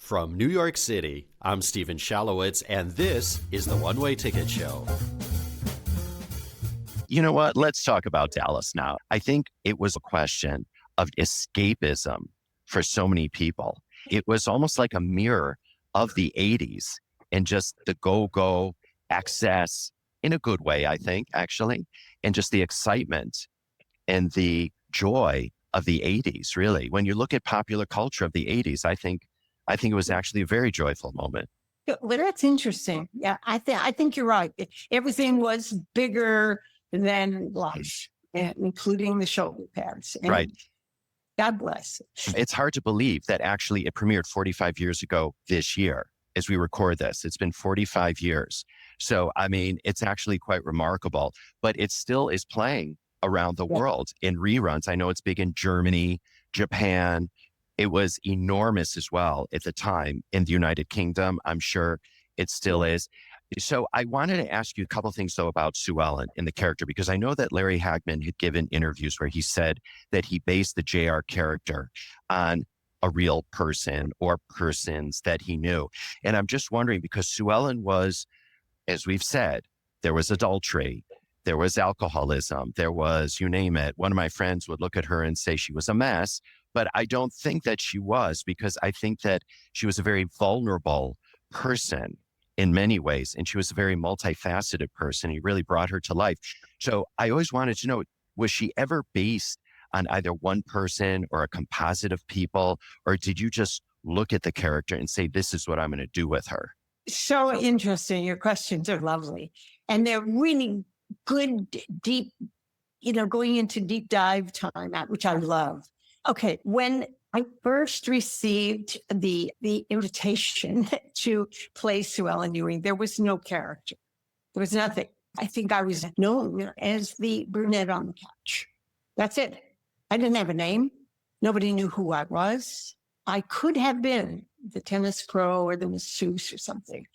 From New York City, I'm Steven Shalowitz, and this is the One Way Ticket Show. You know what? Let's talk about Dallas now. I think it was a question of escapism for so many people. It was almost like a mirror of the 80s and just the go-go excess in a good way, I think, actually, and just the excitement and the joy of the 80s, really. When you look at popular culture of the 80s, I think it was actually a very joyful moment. Well, that's interesting. Yeah, I think you're right. Everything was bigger than life, including the shoulder pads. And right. God bless. It's hard to believe that actually it premiered 45 years ago this year as we record this. It's been 45 years. So, I mean, it's actually quite remarkable, but it still is playing around the world in reruns. I know it's big in Germany, Japan. It was enormous as well at the time in the United Kingdom. I'm sure it still is. So I wanted to ask you a couple of things, though, about Sue Ellen in the character, because I know that Larry Hagman had given interviews where he said that he based the JR character on a real person or persons that he knew. And I'm just wondering, because Sue Ellen was, as we've said, there was adultery, there was alcoholism, there was, you name it. One of my friends would look at her and say she was a mess, but I don't think that she was, because I think that she was a very vulnerable person in many ways. And she was a very multifaceted person. He really brought her to life. So I always wanted to know, was she ever based on either one person or a composite of people? Or did you just look at the character and say, this is what I'm going to do with her? So interesting. Your questions are lovely. And they're really good, deep, going into deep dive time, which I love. Okay. When I first received the invitation to play Sue Ellen Ewing, there was no character. There was nothing. I think I was known as the brunette on the couch. That's it. I didn't have a name. Nobody knew who I was. I could have been the tennis pro or the masseuse or something.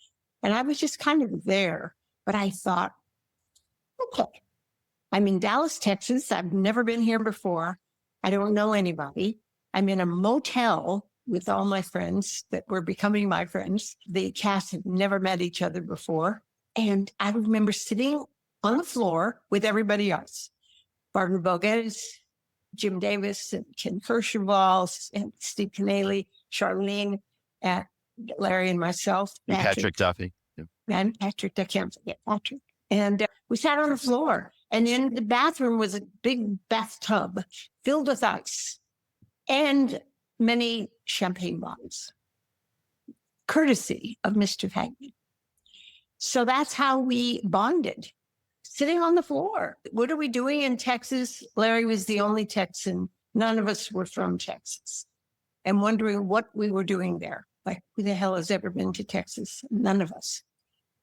And I was just kind of there. But I thought, okay, I'm in Dallas, Texas. I've never been here before. I don't know anybody. I'm in a motel with all my friends that were becoming my friends. The cast had never met each other before. And I remember sitting on the floor with everybody else. Barbara Bogues, Jim Davis, and Ken Kercheval, and Steve Canale, Charlene, and Larry and myself. And Patrick Duffy. Yeah. And Patrick, I can't forget Patrick. And we sat on the floor. And in the bathroom was a big bathtub filled with ice and many champagne bottles, courtesy of Mr. Hagman. So that's how we bonded, sitting on the floor. What are we doing in Texas? Larry was the only Texan. None of us were from Texas. And wondering what we were doing there. Like, who the hell has ever been to Texas? None of us.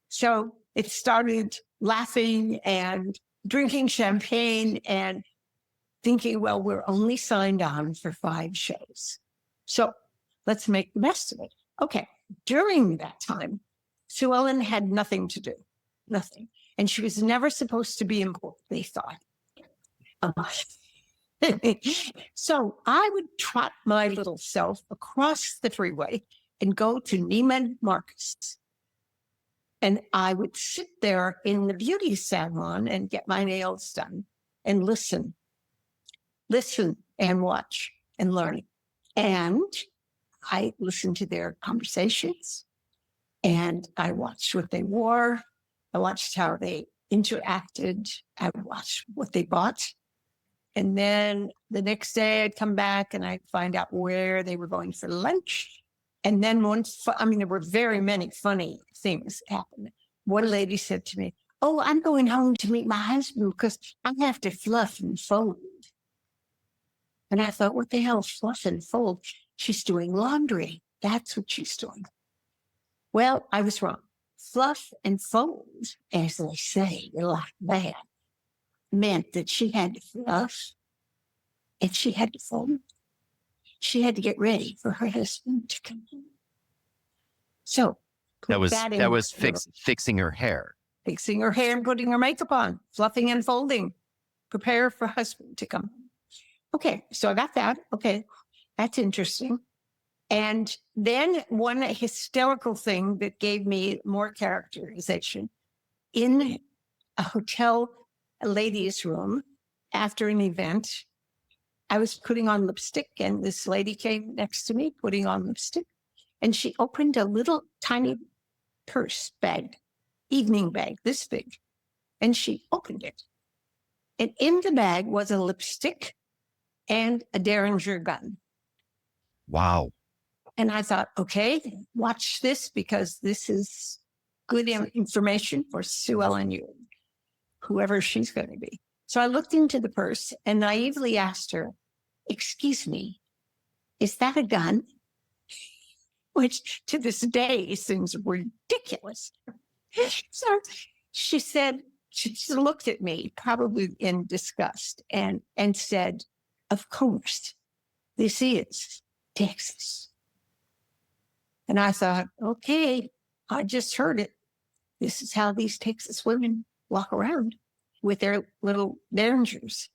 So it started laughing and drinking champagne and thinking, well, we're only signed on for 5 shows. So let's make the best of it. Okay. During that time, Sue Ellen had nothing to do, nothing. And she was never supposed to be important, they thought. So I would trot my little self across the freeway and go to Neiman Marcus. And I would sit there in the beauty salon and get my nails done and listen and watch and learn. And I listened to their conversations and I watched what they wore. I watched how they interacted. I watched what they bought. And then the next day I'd come back and I'd find out where they were going for lunch. And then there were very many funny things happened. One lady said to me, "Oh, I'm going home to meet my husband because I have to fluff and fold." And I thought, what the hell, fluff and fold? She's doing laundry. That's what she's doing. Well, I was wrong. Fluff and fold, as they say, like that, meant that she had to fluff and she had to fold. She had to get ready for her husband to come home. So that was fixing her hair. Fixing her hair and putting her makeup on, fluffing and folding, prepare for husband to come home. Okay, so I got that. Okay, that's interesting. And then one hysterical thing that gave me more characterization in a hotel ladies' room after an event, I was putting on lipstick and this lady came next to me putting on lipstick and she opened a little tiny purse bag, evening bag, this big. And she opened it. And in the bag was a lipstick and a derringer gun. Wow. And I thought, okay, watch this because this is good information for Sue Ellen Ewing, whoever she's going to be. So I looked into the purse and naively asked her, excuse me, is that a gun? Which to this day seems ridiculous. So she said, she looked at me probably in disgust and said, of course, this is Texas. And I thought, okay, I just heard it. This is how these Texas women walk around with their little derringers.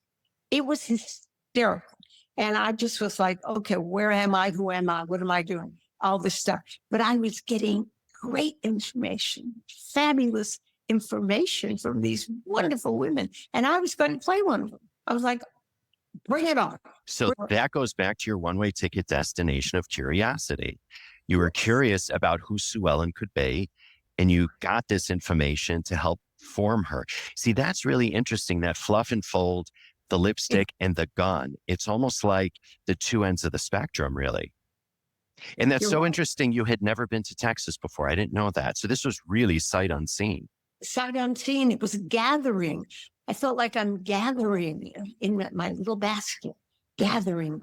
It was hysterical. And I just was like, okay, where am I? Who am I? What am I doing? All this stuff. But I was getting great information, fabulous information from these wonderful women. And I was going to play one of them. I was like, bring it on. So that goes back to your one-way ticket destination of curiosity. You were curious about who Sue Ellen could be, and you got this information to help form her. See, that's really interesting, that fluff and fold, the lipstick and the gun. It's almost like the two ends of the spectrum, really. And that's so interesting. You had never been to Texas before. I didn't know that. So this was really sight unseen. Sight unseen. It was gathering. I felt like I'm gathering in my little basket. Gathering.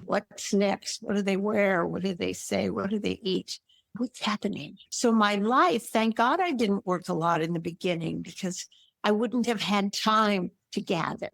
What's next? What do they wear? What do they say? What do they eat? What's happening? So my life, thank God I didn't work a lot in the beginning because I wouldn't have had time to gather.